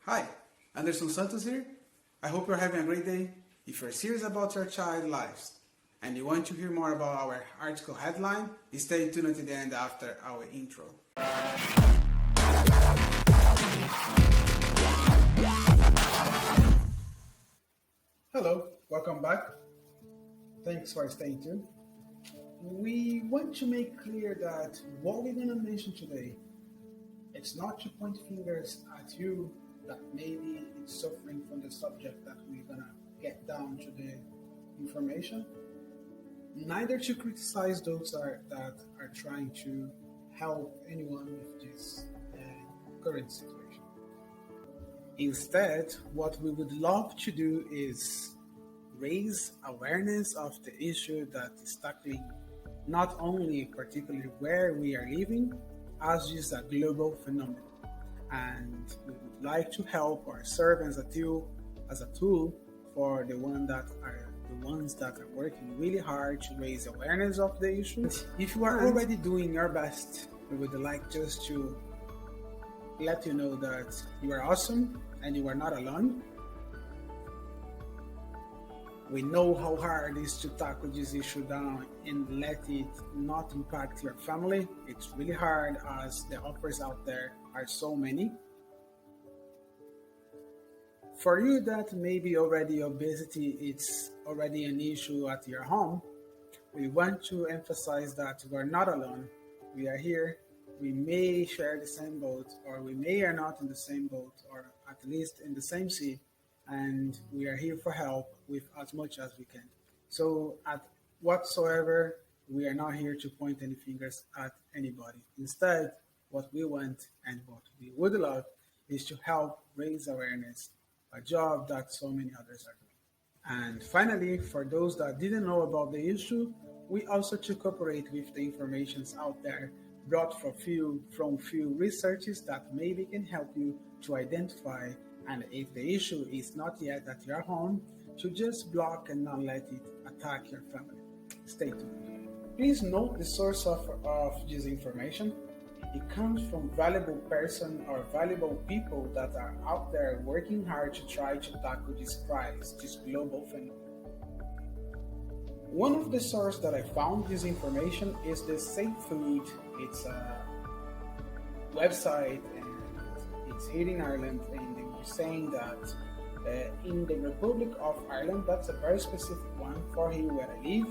Hi, Anderson Santos here. I hope you're having a great day. If you're serious about your child's lives and you want to hear more about our article headline, stay tuned until the end after our intro. Hello, welcome back. Thanks for staying tuned. We want to make clear that what we're going to mention today, it's not to point fingers at you that maybe it's suffering from the subject that we're going to get down to the information, neither to criticize those that are trying to help anyone with this current situation. Instead, what we would love to do is raise awareness of the issue that is tackling not only particularly where we are living, as is a global phenomenon. And we would like to help or serve as a tool for the ones that are working really hard to raise awareness of the issue. If you are already doing your best, we would like just to let you know that you are awesome and you are not alone. We know how hard it is to tackle this issue down and let it not impact your family. It's really hard as the offers out there are so many. For you that maybe already obesity it's already an issue at your home, we want to emphasize that we're not alone. We are here. We may share the same boat, or we may are not in the same boat, or at least in the same sea, and we are here for help with as much as we can. So at whatsoever, we are not here to point any fingers at anybody. Instead, what we want and what we would love is to help raise awareness, a job that so many others are doing. And finally, for those that didn't know about the issue, we also to cooperate with the informations out there brought from few researches that maybe can help you to identify, and if the issue is not yet at your home, to just block and not let it attack your family. Stay tuned. Please note the source of this information. It comes from valuable person or valuable people that are out there working hard to try to tackle this crisis, this global phenomenon. One of the sources that I found this information is the Safe Food. It's a website and it's here in Ireland, and they were saying that in the Republic of Ireland, that's a very specific one for here where I live,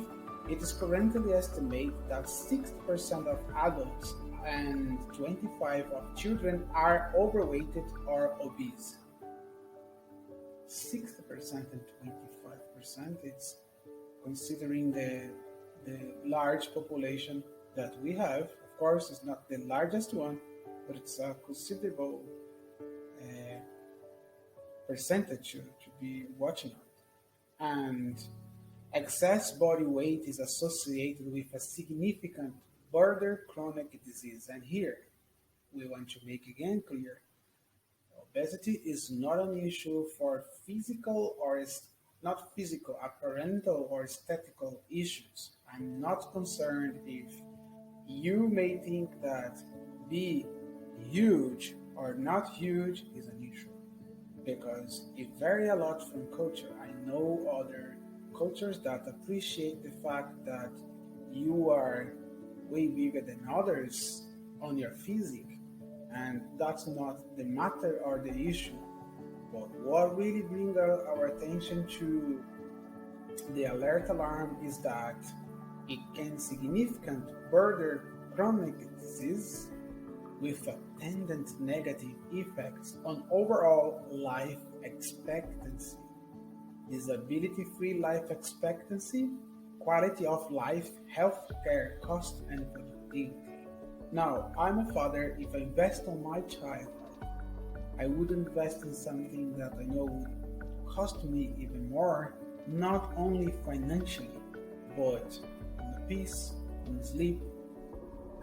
it is currently estimated that 60% of adults and 25% of children are overweighted or obese. 60% and 25%, it's considering the large population that we have. Of course, it's not the largest one, but it's a considerable percentage to be watching on. And excess body weight is associated with a significant border chronic disease. And here, we want to make again clear, obesity is not an issue for physical or not physical, apparental or aesthetical issues. I'm not concerned if you may think that be huge or not huge is an issue, because it varies a lot from culture. I know other cultures that appreciate the fact that you are way bigger than others on your physique, and that's not the matter or the issue. But what really brings our attention to the alert alarm is that it can significant border chronic disease with attendant negative effects on overall life expectancy, disability-free life expectancy, quality of life, healthcare cost, and productivity. Now, I'm a father. If I invest on my child, I would invest in something that I know would cost me even more, not only financially, but on the peace, on the sleep,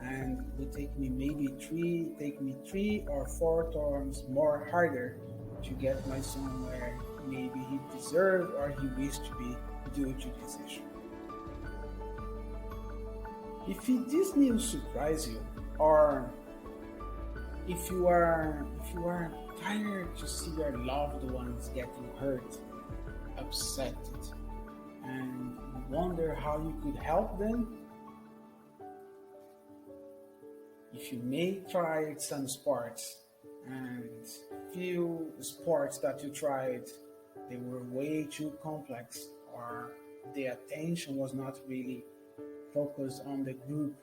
and it would take me three or four times more harder to get my son where maybe he deserved or he wished to be due to this issue. If this news surprise you, or if you are tired to see your loved ones getting hurt, upset, and wonder how you could help them? If you may try some sports and few sports that you tried, they were way too complex or the attention was not really focused on the group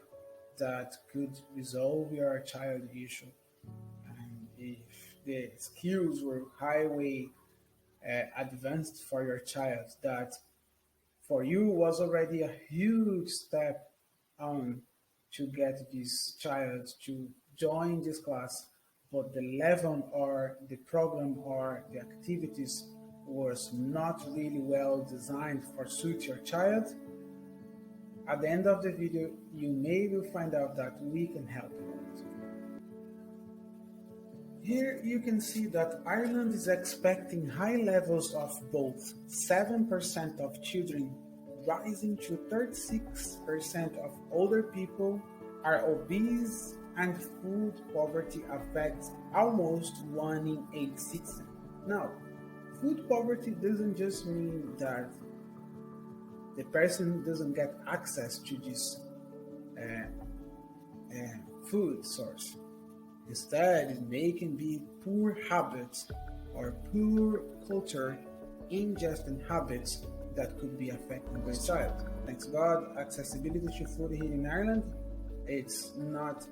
that could resolve your child issue. And if the skills were highway advanced for your child, that for you was already a huge step on to get this child to join this class, but the level or the problem or the activities was not really well designed for suit your child. At the end of the video, you may will find out that we can help you. Here you can see that Ireland is expecting high levels of both 7% of children rising to 36% of older people are obese, and food poverty affects almost 1 in 8 citizens. Now, food poverty doesn't just mean that the person doesn't get access to this food source. Instead, it may can be poor habits or poor culture, ingestion habits that could be affecting the child. Thanks God, accessibility to food here in Ireland, it's not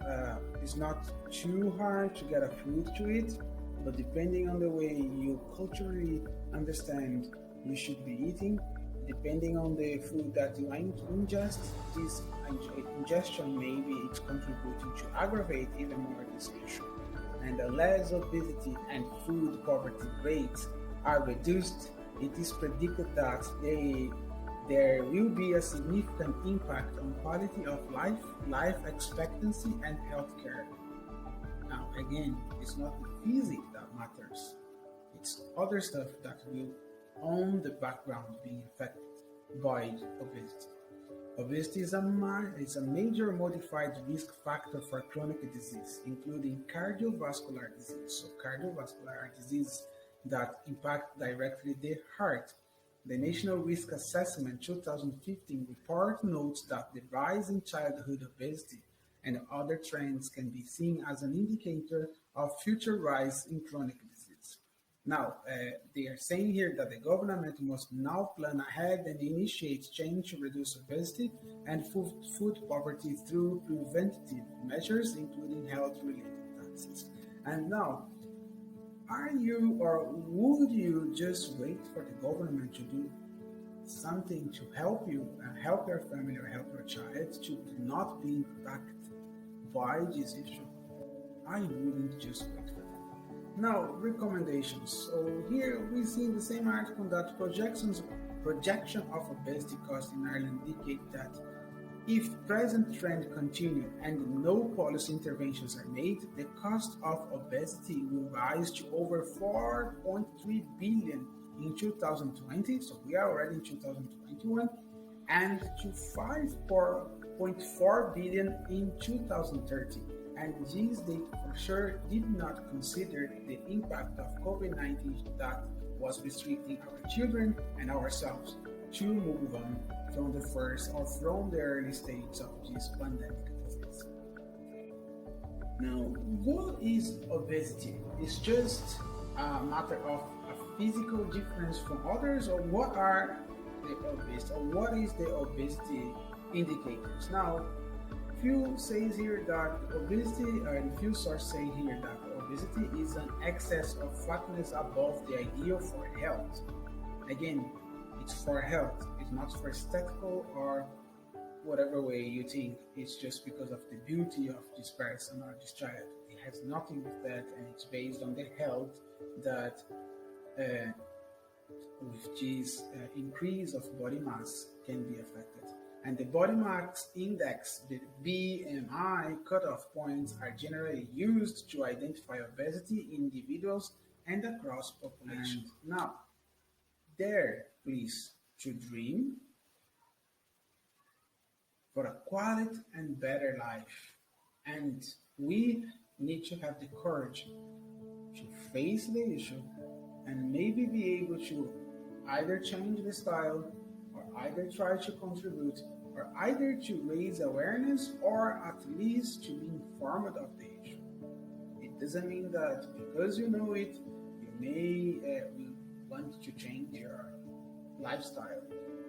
too hard to get a food to eat, but depending on the way you culturally understand you should be eating, depending on the food that you ingest, this ingestion maybe it's contributing to aggravate even more this issue. And unless obesity and food poverty rates are reduced, it is predicted that there will be a significant impact on quality of life, life expectancy, and healthcare. Now, again, it's not the physics that matters, it's other stuff that will on the background being affected by obesity. Obesity is a major modified risk factor for chronic disease, including cardiovascular disease. So cardiovascular disease that impact directly the heart. The National Risk Assessment 2015 report notes that the rise in childhood obesity and other trends can be seen as an indicator of future rise in chronic disease. Now, they are saying here that the government must now plan ahead and initiate change to reduce obesity and food poverty through preventative measures, including health-related taxes. And now, are you or would you just wait for the government to do something to help you, help your family or help your child to not be impacted by this issue? I wouldn't just wait for that. Now, recommendations. So here we see in the same article that projection of obesity costs in Ireland indicate that if present trend continue and no policy interventions are made, the cost of obesity will rise to over 4.3 billion in 2020, so we are already in 2021, and to 5.4 billion in 2030. And these data for sure did not consider the impact of COVID-19 that was restricting our children and ourselves to move on from the first or from the early stages of this pandemic disease. Now, what is obesity? It's just a matter of a physical difference from others, or what are the obese, or what is the obesity indicators? Now, few says here that obesity, and few sources say here that obesity is an excess of fatness above the ideal for health. Again, it's for health. It's not for aesthetical or whatever way you think. It's just because of the beauty of this person or this child. It has nothing with that, and it's based on the health that with this increase of body mass can be affected. And the body mass index, the BMI cutoff points, are generally used to identify obesity in individuals and across populations. Now, dare please to dream for a quality and better life. And we need to have the courage to face the issue and maybe be able to either change the style or either try to contribute or either to raise awareness or at least to be informed of the issue. It doesn't mean that because you know it, you may will want to change your lifestyle.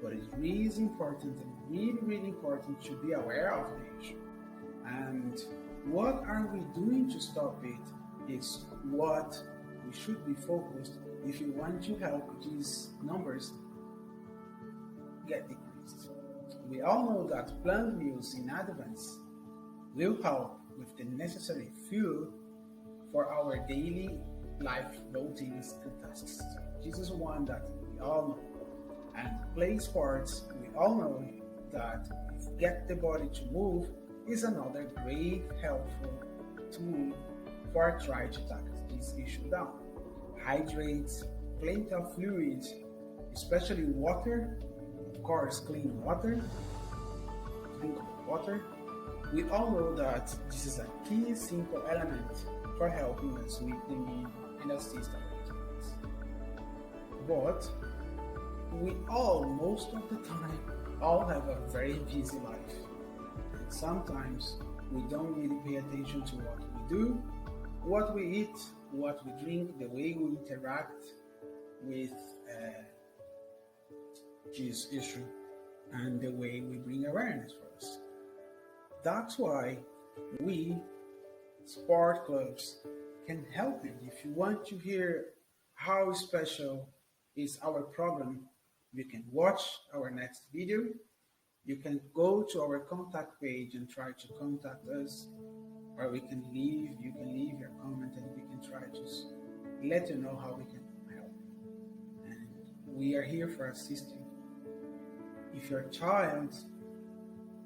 But it really is important and really, really important to be aware of the issue. And what are we doing to stop it is what we should be focused if you want to help these numbers get decreased. We all know that plant meals in advance will help with the necessary fuel for our daily life routines and tasks. This is one that we all know. And play sports, we all know that get the body to move is another great helpful tool for trying to tackle this issue down. Hydrate, plenty of fluids, especially water, of course, clean water, drinkable water. We all know that this is a key simple element for helping us with the immune and assist our response. But we all, most of the time, all have a very busy life. And sometimes we don't really pay attention to what we do, what we eat, what we drink, the way we interact with this issue, and the way we bring awareness for us. That's why we, sport clubs, can help you. If you want to hear how special is our program, you can watch our next video. You can go to our contact page and try to contact us, or you can leave your comment and we can try to let you know how we can help. And we are here for assisting. If your child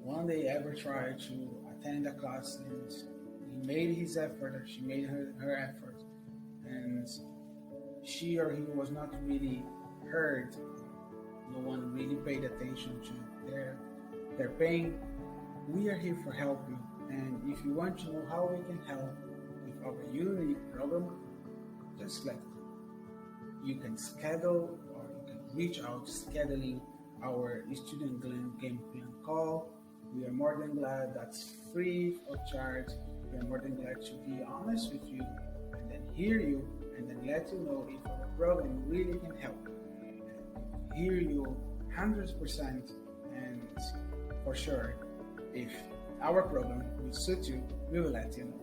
one day ever tried to attend a class and he made his effort or she made her effort and she or he was not really heard, no one really paid attention to their pain, we are here for helping. And if you want to know how we can help with our unique program, just let me. You can schedule or you can reach out scheduling our student game plan call. We are more than glad, that's free of charge. We are more than glad to be honest with you and then hear you and then let you know if our program really can help. And hear you 100% and for sure if our program will suit you, we will let you know.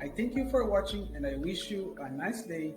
I thank you for watching and I wish you a nice day